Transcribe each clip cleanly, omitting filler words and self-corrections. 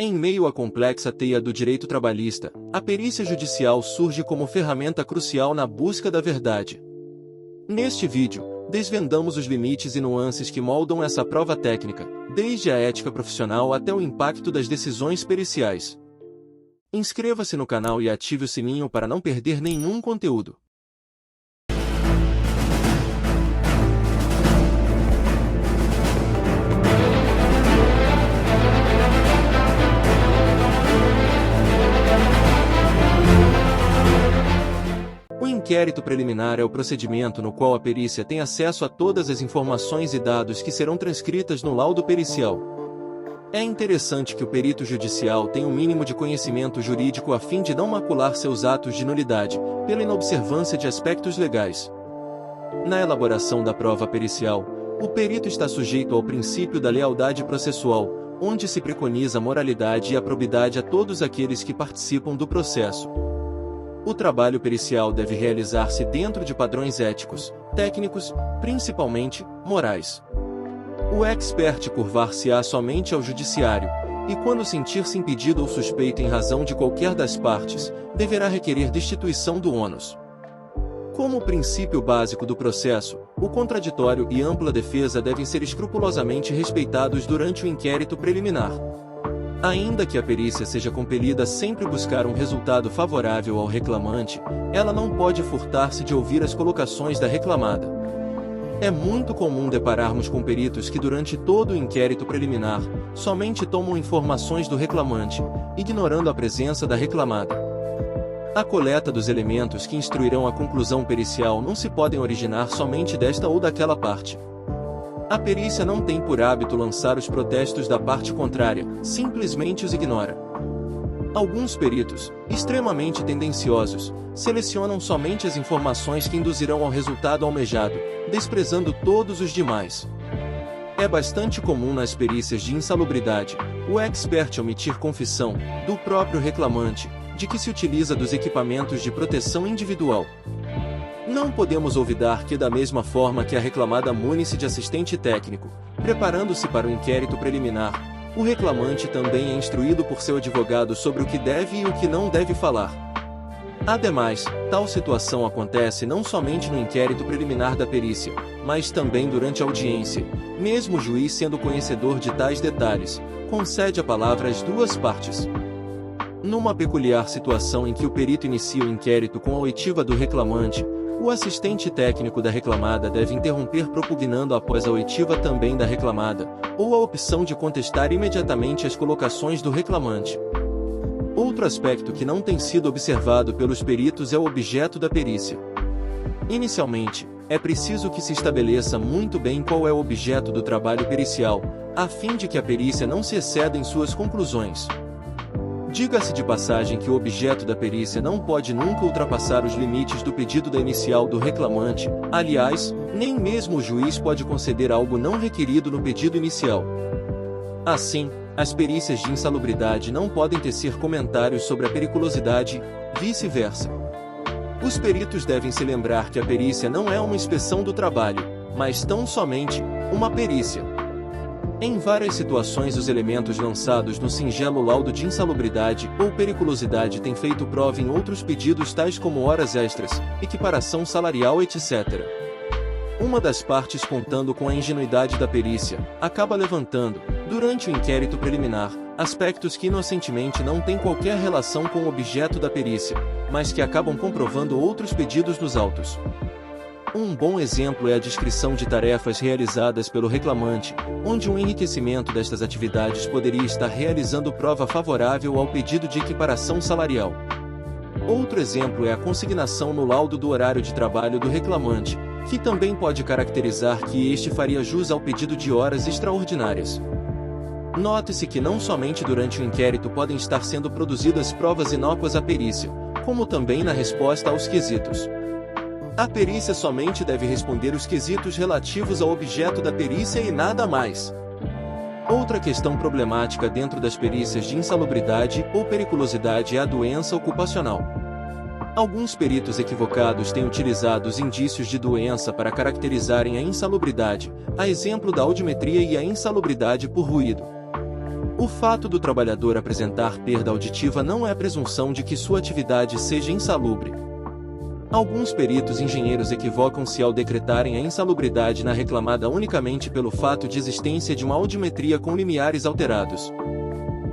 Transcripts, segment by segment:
Em meio à complexa teia do direito trabalhista, a perícia judicial surge como ferramenta crucial na busca da verdade. Neste vídeo, desvendamos os limites e nuances que moldam essa prova técnica, desde a ética profissional até o impacto das decisões periciais. Inscreva-se no canal e ative o sininho para não perder nenhum conteúdo. O inquérito preliminar é o procedimento no qual a perícia tem acesso a todas as informações e dados que serão transcritas no laudo pericial. É interessante que o perito judicial tenha um mínimo de conhecimento jurídico a fim de não macular seus atos de nulidade, pela inobservância de aspectos legais. Na elaboração da prova pericial, o perito está sujeito ao princípio da lealdade processual, onde se preconiza a moralidade e a probidade a todos aqueles que participam do processo. O trabalho pericial deve realizar-se dentro de padrões éticos, técnicos, principalmente, morais. O expert curvar-se-á somente ao judiciário, e quando sentir-se impedido ou suspeito em razão de qualquer das partes, deverá requerer destituição do ônus. Como princípio básico do processo, o contraditório e ampla defesa devem ser escrupulosamente respeitados durante o inquérito preliminar. Ainda que a perícia seja compelida a sempre buscar um resultado favorável ao reclamante, ela não pode furtar-se de ouvir as colocações da reclamada. É muito comum depararmos com peritos que durante todo o inquérito preliminar, somente tomam informações do reclamante, ignorando a presença da reclamada. A coleta dos elementos que instruirão a conclusão pericial não se podem originar somente desta ou daquela parte. A perícia não tem por hábito lançar os protestos da parte contrária, simplesmente os ignora. Alguns peritos, extremamente tendenciosos, selecionam somente as informações que induzirão ao resultado almejado, desprezando todos os demais. É bastante comum nas perícias de insalubridade, o expert omitir confissão, do próprio reclamante, de que se utiliza dos equipamentos de proteção individual. Não podemos olvidar que, da mesma forma que a reclamada mune-se de assistente técnico, preparando-se para o inquérito preliminar, o reclamante também é instruído por seu advogado sobre o que deve e o que não deve falar. Ademais, tal situação acontece não somente no inquérito preliminar da perícia, mas também durante a audiência, mesmo o juiz sendo conhecedor de tais detalhes, concede a palavra às duas partes. Numa peculiar situação em que o perito inicia o inquérito com a oitiva do reclamante, o assistente técnico da reclamada deve interromper propugnando após a oitiva também da reclamada, ou a opção de contestar imediatamente as colocações do reclamante. Outro aspecto que não tem sido observado pelos peritos é o objeto da perícia. Inicialmente, é preciso que se estabeleça muito bem qual é o objeto do trabalho pericial, a fim de que a perícia não se exceda em suas conclusões. Diga-se de passagem que o objeto da perícia não pode nunca ultrapassar os limites do pedido da inicial do reclamante, aliás, nem mesmo o juiz pode conceder algo não requerido no pedido inicial. Assim, as perícias de insalubridade não podem tecer comentários sobre a periculosidade, vice-versa. Os peritos devem se lembrar que a perícia não é uma inspeção do trabalho, mas tão somente uma perícia. Em várias situações os elementos lançados no singelo laudo de insalubridade ou periculosidade têm feito prova em outros pedidos tais como horas extras, equiparação salarial etc. Uma das partes, contando com a ingenuidade da perícia, acaba levantando, durante o inquérito preliminar, aspectos que inocentemente não têm qualquer relação com o objeto da perícia, mas que acabam comprovando outros pedidos dos autos. Um bom exemplo é a descrição de tarefas realizadas pelo reclamante, onde um enriquecimento destas atividades poderia estar realizando prova favorável ao pedido de equiparação salarial. Outro exemplo é a consignação no laudo do horário de trabalho do reclamante, que também pode caracterizar que este faria jus ao pedido de horas extraordinárias. Note-se que não somente durante o inquérito podem estar sendo produzidas provas inócuas à perícia, como também na resposta aos quesitos. A perícia somente deve responder os quesitos relativos ao objeto da perícia e nada mais. Outra questão problemática dentro das perícias de insalubridade ou periculosidade é a doença ocupacional. Alguns peritos equivocados têm utilizado os indícios de doença para caracterizarem a insalubridade, a exemplo da audiometria e a insalubridade por ruído. O fato do trabalhador apresentar perda auditiva não é presunção de que sua atividade seja insalubre. Alguns peritos engenheiros equivocam-se ao decretarem a insalubridade na reclamada unicamente pelo fato de existência de uma audiometria com limiares alterados.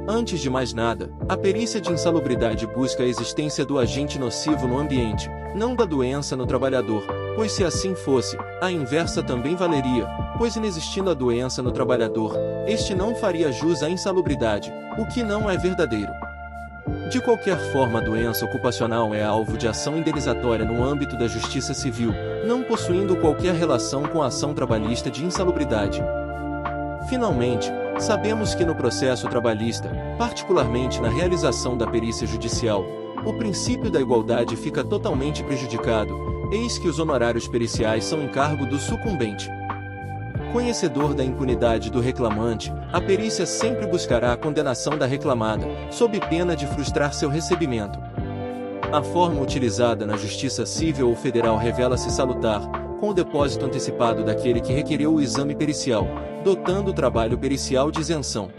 Antes de mais nada, a perícia de insalubridade busca a existência do agente nocivo no ambiente, não da doença no trabalhador, pois se assim fosse, a inversa também valeria, pois inexistindo a doença no trabalhador, este não faria jus à insalubridade, o que não é verdadeiro. De qualquer forma, a doença ocupacional é alvo de ação indenizatória no âmbito da justiça civil, não possuindo qualquer relação com a ação trabalhista de insalubridade. Finalmente, sabemos que no processo trabalhista, particularmente na realização da perícia judicial, o princípio da igualdade fica totalmente prejudicado, eis que os honorários periciais são encargo do sucumbente. Conhecedor da impunidade do reclamante, a perícia sempre buscará a condenação da reclamada, sob pena de frustrar seu recebimento. A forma utilizada na Justiça Civil ou Federal revela-se salutar, com o depósito antecipado daquele que requereu o exame pericial, dotando o trabalho pericial de isenção.